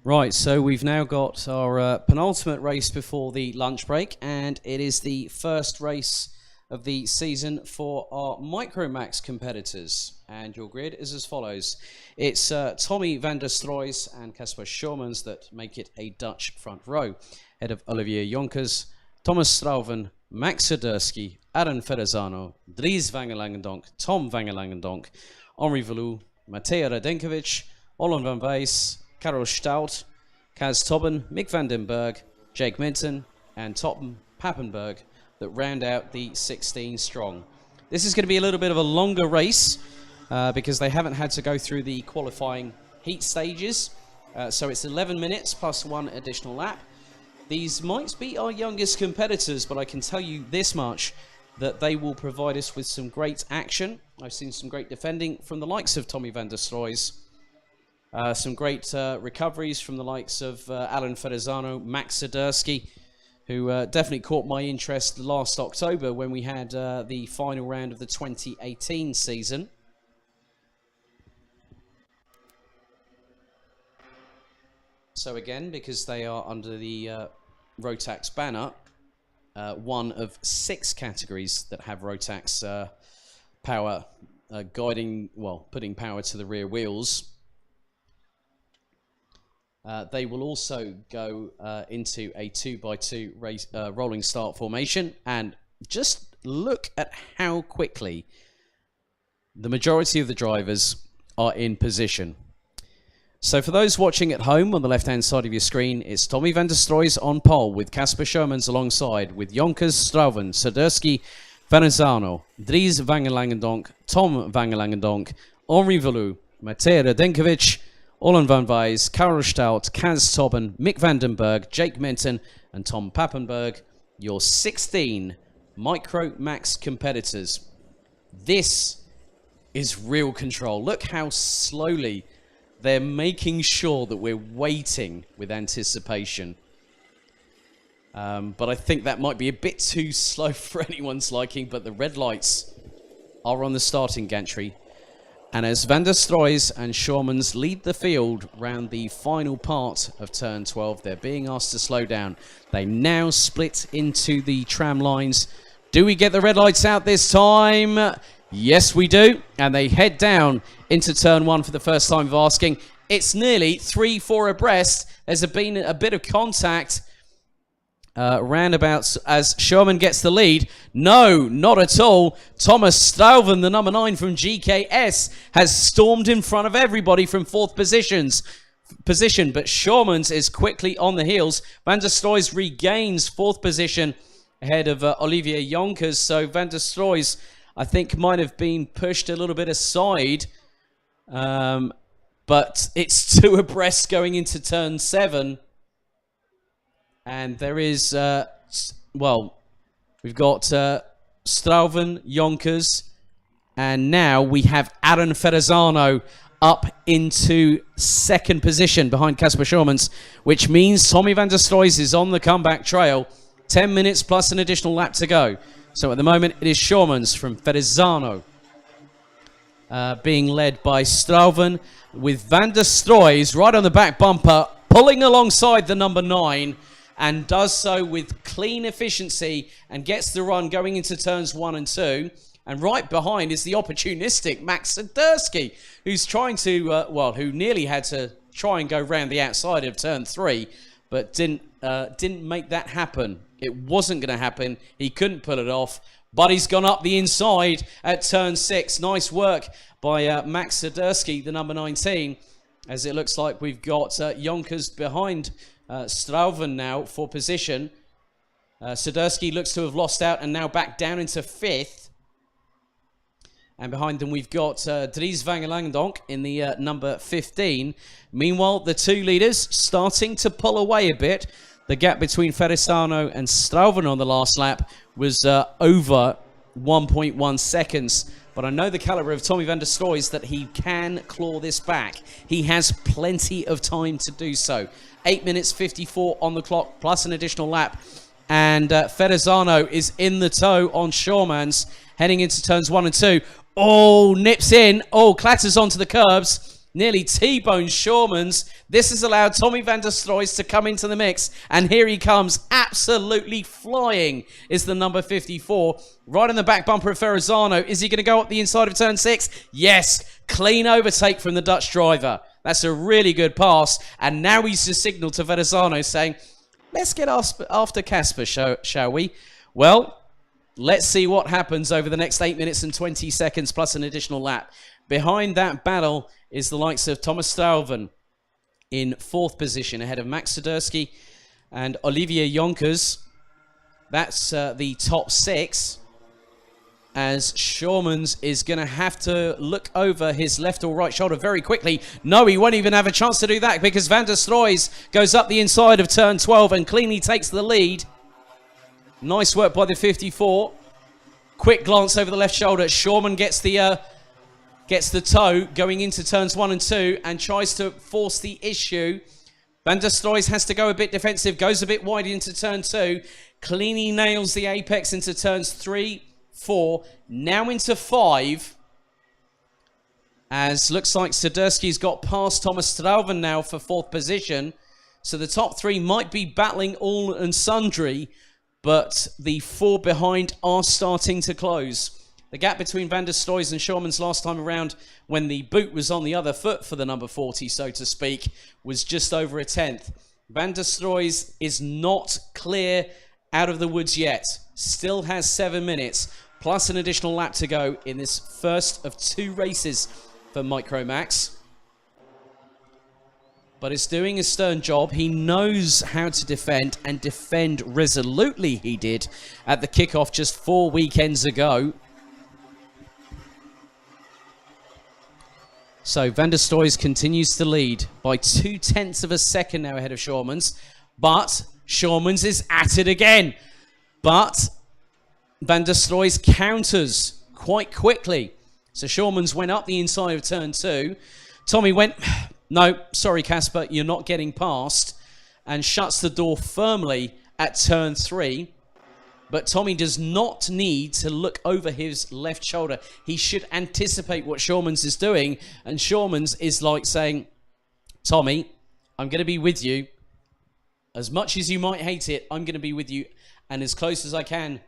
Right, so we've now got our penultimate race before the lunch break, and it is the first race of the season for our Micromax competitors. And your grid is as follows. It's Tommy van der Stroys and Casper Schormans that make it a Dutch front row, ahead of Olivier Jonkers, Thomas Strauven, Max Sederski, Aaron Ferrazano, Dries van Langendonk, Tom van Langendonk, Henri Velou, Mateo Radenkovic, Olon van Wijs, Karel Stout, Kaz Tobben, Mick van den Berg, Jake Minton, and Tom Pappenberg that round out the 16 strong. This is going to be a little bit of a longer race because they haven't had to go through the qualifying heat stages. So it's 11 minutes plus one additional lap. These might be our youngest competitors, but I can tell you this much, that they will provide us with some great action. I've seen some great defending from the likes of Tommy van der Stroys. Some great recoveries from the likes of Alan Ferrazano, Max Sederski, who definitely caught my interest last October when we had the final round of the 2018 season. So again, because they are under the Rotax banner, one of 6 categories that have Rotax power guiding, well, putting power to the rear wheels. They will also go into a 2x2 race, rolling start formation, and just look at how quickly the majority of the drivers are in position. So for those watching at home, on the left-hand side of your screen, it's Tommy van der Stroys on pole with Casper Schormans alongside, with Jonkers, Strauven, Sederski, Ferrazano, Dries van Langendonk, Tom van Langendonk, Henri Velou, Mateo Radenkovic, Olon van Wijs, Karel Stout, Kaz Tobben, Mick van den Berg, Jake Minton, and Tom Pappenberg, your 16 Micromax competitors. This is real control. Look how slowly they're making sure that we're waiting with anticipation. But I think that might be a bit too slow for anyone's liking, but the red lights are on the starting gantry. And as van der Stroys and Schormans lead the field round the final part of turn 12, they're being asked to slow down. They now split into the tram lines. Do we get the red lights out this time? Yes, we do. And they head down into turn 1 for the first time of asking. It's nearly 3-4 abreast. There's been a bit of contact roundabouts as Schorman gets the lead. No, not at all. Thomas Strauven, the number 9 from GKS, has stormed in front of everybody from 4th position, but Schormans is quickly on the heels. Van der Stroys regains 4th position ahead of Olivier Jonkers. So Van der Stroys, I think, might have been pushed a little bit aside. But it's 2 abreast going into turn 7. And there is, well, we've got Strauven, Jonkers, and now we have Aaron Ferrazano up into 2nd position behind Casper Schormans, which means Tommy van der Stroys is on the comeback trail. 10 minutes plus an additional lap to go. So at the moment, it is Schormans from Ferrazano being led by Strauven, with van der Stroys right on the back bumper, pulling alongside the number 9, and does so with clean efficiency and gets the run going into turns 1 and 2. And right behind is the opportunistic Max Sederski, who's trying to, well, who nearly had to try and go round the outside of turn 3, but didn't make that happen. It wasn't going to happen. He couldn't pull it off, but he's gone up the inside at turn 6. Nice work by Max Sederski, the number 19, as it looks like we've got Jonkers behind Strauven now for position. Sederski looks to have lost out and now back down into 5th. And behind them we've got Dries van Langendonk in the number 15. Meanwhile, the 2 leaders starting to pull away a bit. The gap between Ferrazano and Strauven on the last lap was over 1.1 seconds. But I know the caliber of Tommy van der Stroys that he can claw this back. He has plenty of time to do so. 8 minutes 54 on the clock, plus an additional lap. And Ferrazano is in the tow on Schormans, heading into turns 1 and 2. Oh, nips in. Oh, clatters onto the curbs. nearly T-bones Shawmans. This has allowed Tommy van der Stroys to come into the mix, and here he comes, absolutely flying, is the number 54. Right on the back bumper of Ferrazano. Is he going to go up the inside of turn 6? Yes, clean overtake from the Dutch driver. That's a really good pass, and now he's just signaled to Ferrazano saying, let's get after Casper, shall we? Well, let's see what happens over the next 8 minutes and 20 seconds plus an additional lap. Behind that battle is the likes of Thomas Strauven in 4th position ahead of Max Swiderski and Olivier Jonkers. That's the top 6. As Shawmans is going to have to look over his left or right shoulder very quickly. No, he won't even have a chance to do that because Van der Stroys goes up the inside of turn 12 and cleanly takes the lead. Nice work by the 54. Quick glance over the left shoulder. Shawman gets the toe going into turns 1 and 2 and tries to force the issue. Van der Stroys has to go a bit defensive, goes a bit wide into turn 2. Cleanly nails the apex into turns 3, 4, now into 5. As looks like Swiderski's got past Thomas Strauven now for 4th position. So the top 3 might be battling all and sundry, but the 4 behind are starting to close. The gap between Van der Stroys and Shawmans last time around, when the boot was on the other foot for the number 40, so to speak, was just over a 1/10. Van der Stroys is not clear out of the woods yet. Still has 7 minutes, plus an additional lap to go in this first of 2 races for Micromax. But is doing a stern job. He knows how to defend, and defend resolutely he did at the kickoff just 4 weekends ago. So Van der Stroys continues to lead by 0.2 of a second now ahead of Shawmans. But Shawmans is at it again. But Van der Stroys counters quite quickly. So Shawmans went up the inside of turn 2. Tommy went, no, sorry Casper, you're not getting past, and shuts the door firmly at turn 3. But Tommy does not need to look over his left shoulder. He should anticipate what Shawmans is doing, and Shawmans is like saying, Tommy, I'm going to be with you. As much as you might hate it, I'm going to be with you, and as close as I can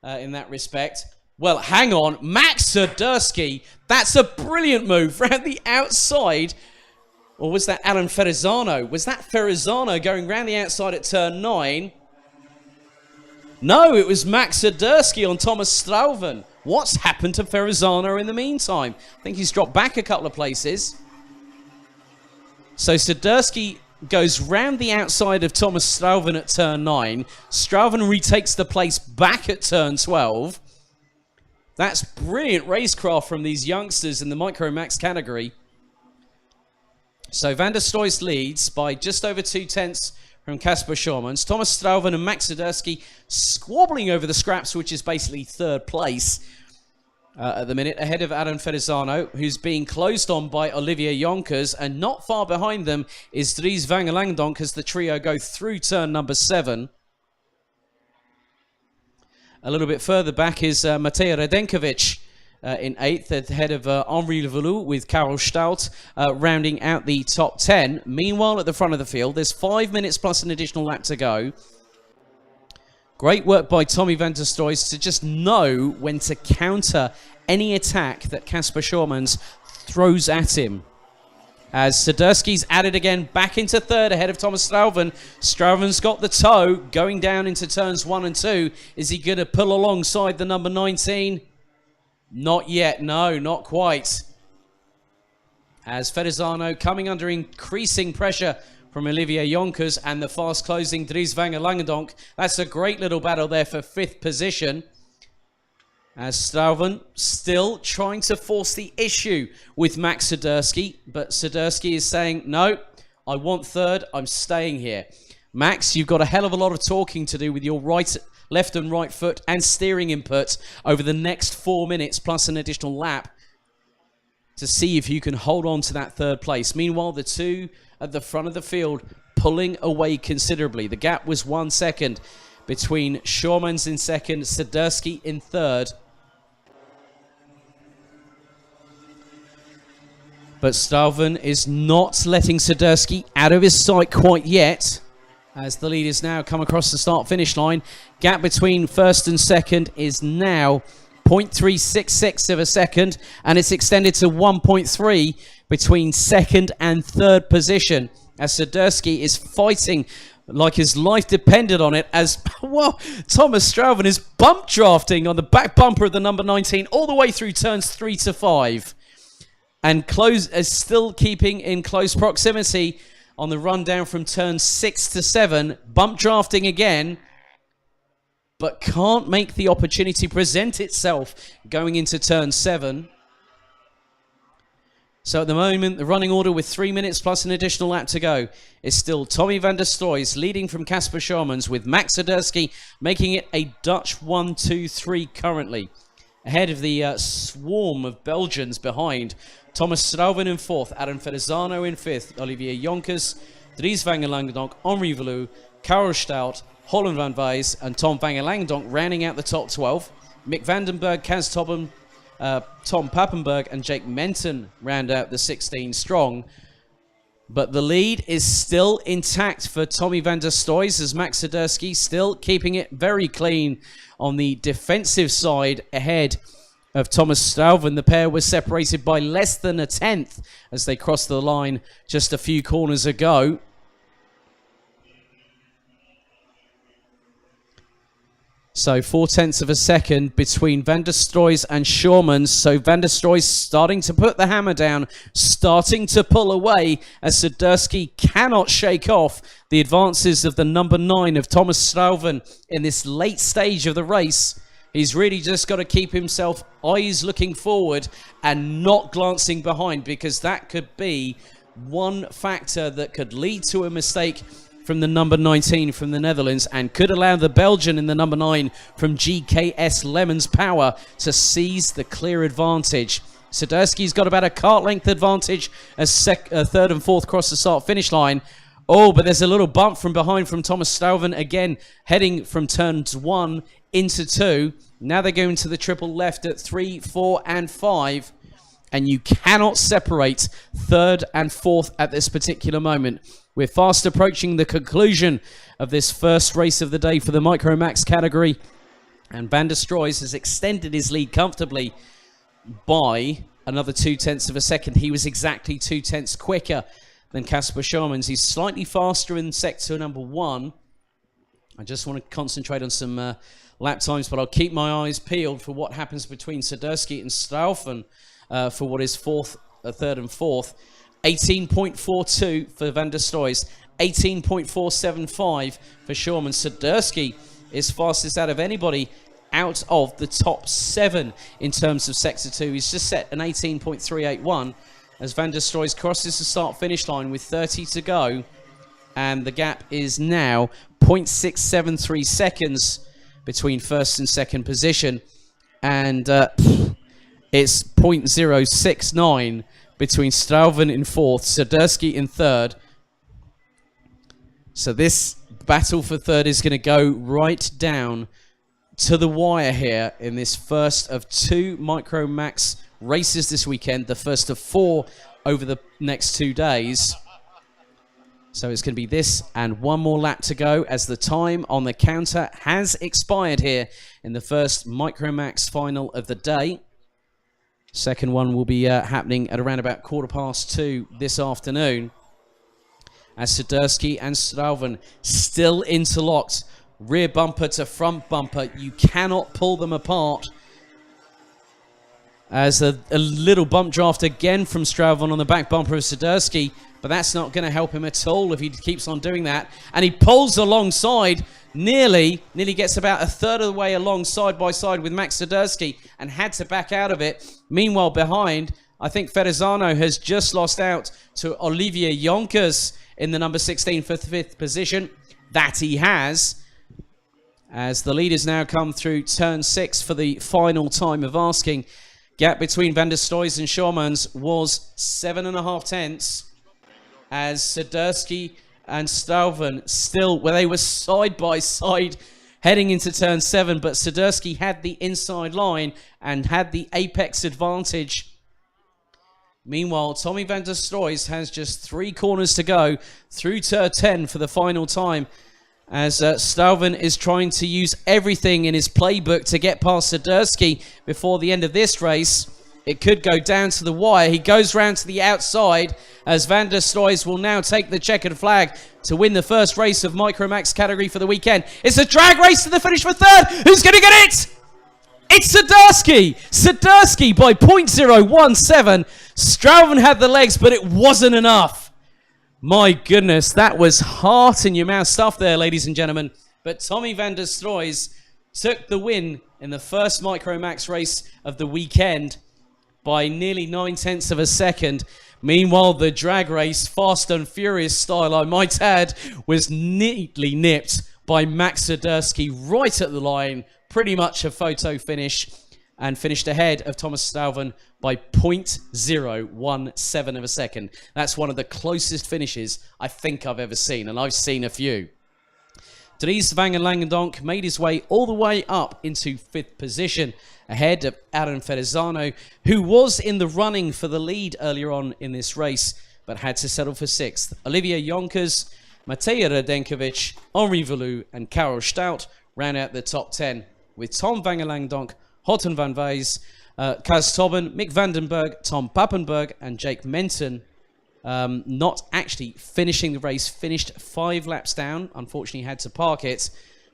in that respect. Well, hang on, Max Swiderski, that's a brilliant move round the outside. Or was that Alan Ferrazano? Was that Ferrazano going round the outside at turn 9? No, it was Max Swiderski on Thomas Strauven. What's happened to Ferrazano in the meantime? I think he's dropped back a couple of places. So Swiderski goes round the outside of Thomas Strauven at turn 9. Strauven retakes the place back at turn 12. That's brilliant racecraft from these youngsters in the Micromax category. So Van der Stroys leads by just over 0.2 from Casper Shawmans. Thomas Strauven and Max Swiderski squabbling over the scraps, which is basically 3rd place at the minute, ahead of Adam Ferrazano, who's being closed on by Olivier Jonkers, and not far behind them is Dries van Langendonk as the trio go through turn number 7. A little bit further back is Matej Radenkovic in 8th, ahead of Henri Levalou with Karel Stout rounding out the top 10. Meanwhile, at the front of the field, there's 5 minutes plus an additional lap to go. Great work by Tommy van der Stroys to just know when to counter any attack that Casper Shawmans throws at him. As Swiderski's at it again, back into 3rd ahead of Thomas Strauven. Strauven's got the toe going down into turns 1 and 2. Is he going to pull alongside the number 19? Not yet, no, not quite. As Ferrazano coming under increasing pressure from Olivier Jonkers and the fast closing Dries van Langendonk. That's a great little battle there for 5th position. As Strauven still trying to force the issue with Max Swiderski, but Swiderski is saying, no, I want 3rd, I'm staying here. Max, you've got a hell of a lot of talking to do with your left and right foot and steering input over the next 4 minutes plus an additional lap to see if you can hold on to that 3rd place. Meanwhile, the 2 at the front of the field pulling away considerably. The gap was 1 second between Shawmans in 2nd, Swiderski in 3rd. But Stalvin is not letting Swiderski out of his sight quite yet, as the leaders now come across the start-finish line. Gap between first and second is now 0.366 of a second, and it's extended to 1.3 between second and third position, as Swiderski is fighting like his life depended on it, as, well, Thomas Stalvin is bump drafting on the back bumper of the number 19 all the way through turns 3 to 5. And is still keeping in close proximity on the run down from turn 6 to 7. Bump drafting again, but can't make the opportunity present itself going into turn 7. So at the moment, the running order with 3 minutes plus an additional lap to go is still Tommy van der Stoys leading from Casper Schormans, with Max Swiderski making it a Dutch 1-2-3 currently. Ahead of the swarm of Belgians behind. Thomas Stalvin in fourth, Adam Fedezzano in fifth, Olivier Jonkers, Dries van Langendonk, Henri Velou, Karel Stout, Holland van Wijs, and Tom van Langendonk rounding out the top 12. Mick Vandenberg, Kaz Tobben, Tom Pappenberg, and Jake Menton round out the 16 strong. But the lead is still intact for Tommy van der Stoys, as Max Swiderski still keeping it very clean on the defensive side ahead of Thomas Stalvin. The pair was separated by less than a tenth as they crossed the line just a few corners ago. So 0.4 of a second between van der Stoys and Schormans. So van der Stoys starting to put the hammer down, starting to pull away, as Swiderski cannot shake off the advances of the number 9 of Thomas Stalvin in this late stage of the race. He's really just got to keep himself eyes looking forward and not glancing behind, because that could be one factor that could lead to a mistake from the number 19 from the Netherlands, and could allow the Belgian in the number 9 from GKS Lemons Power to seize the clear advantage. Swiderski's got about a cart length advantage as third and fourth cross the start finish line. Oh, but there's a little bump from behind from Thomas Stalvin, again heading from turns 1 into 2. Now they're going to the triple left at 3, 4 and 5, and you cannot separate third and fourth at this particular moment. We're fast approaching the conclusion of this first race of the day for the Micromax category, and Van der Stoys has extended his lead comfortably by another 0.2 of a second. He was exactly 0.2 quicker than Casper Schormans. He's slightly faster in sector number 1. I just want to concentrate on some lap times, but I'll keep my eyes peeled for what happens between Swiderski and Stalvin for what is third and fourth. 18.42 for Van der Stoys, 18.475 for Schormans. Swiderski is fastest out of anybody out of the top 7 in terms of sector 2. He's just set an 18.381 as Van der Stoys crosses the start-finish line with 30 to go, and the gap is now 0.673 seconds between first and second position, and it's 0.069 between Stalvin in fourth, Swiderski in third. So this battle for third is going to go right down to the wire here in this first of 2 Micromax races this weekend, the first of 4 over the next 2 days. So it's going to be this and one more lap to go, as the time on the counter has expired here in the first Micromax final of the day. Second one will be happening at around about 2:15 this afternoon, as Swiderski and Stalvin still interlocked, rear bumper to front bumper. You cannot pull them apart, as a little bump draft again from Stalvin on the back bumper of Swiderski, but that's not going to help him at all if he keeps on doing that. And he pulls alongside, nearly gets about a third of the way along side by side with Max Swiderski, and had to back out of it. Meanwhile, behind, I think Fedezzano has just lost out to Olivier Jonkers in the number 16 for 5th position. That he has, as the leaders now come through turn 6 for the final time of asking. Gap between Van der Stoys and Schormans was 7.5 tenths, as Swiderski and Stalvin still, where they were side by side heading into turn 7, but Swiderski had the inside line and had the apex advantage Meanwhile, Tommy van der Stroys has just 3 corners to go through turn 10 for the final time, as Stuyven is trying to use everything in his playbook to get past Swiderski before the end of this race. It could go down to the wire. He goes round to the outside as Van der Stroys will now take the checkered flag to win the first race of Micromax category for the weekend. It's a drag race to the finish for third. Who's going to get it? It's Swiderski! Swiderski by 0.017. Stuyven had the legs, but it wasn't enough. My goodness, that was heart-in-your-mouth stuff there, ladies and gentlemen. But Tommy van der Stroys took the win in the first Micromax race of the weekend by nearly 9/10 of a second. Meanwhile, the drag race, fast and furious style, I might add, was neatly nipped by Max Swiderski right at the line. Pretty much a photo finish, and finished ahead of Thomas Stuyven by 0.017 of a second. That's one of the closest finishes I think I've ever seen, and I've seen a few. Dries van Langendonk made his way all the way up into 5th position, ahead of Aaron Ferrazano, who was in the running for the lead earlier on in this race, but had to settle for 6th. Olivier Jonkers, Matej Radenkovic, Henri Velou, and Karel Stout round out the top 10, with Tom van Langendonk, Hotten van Wijs, Kaz Tobben, Mick Vandenberg, Tom Pappenberg, and Jake Menton not actually finishing the race. Finished 5 laps down. Unfortunately, had to park it,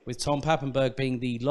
with Tom Pappenberg being the last.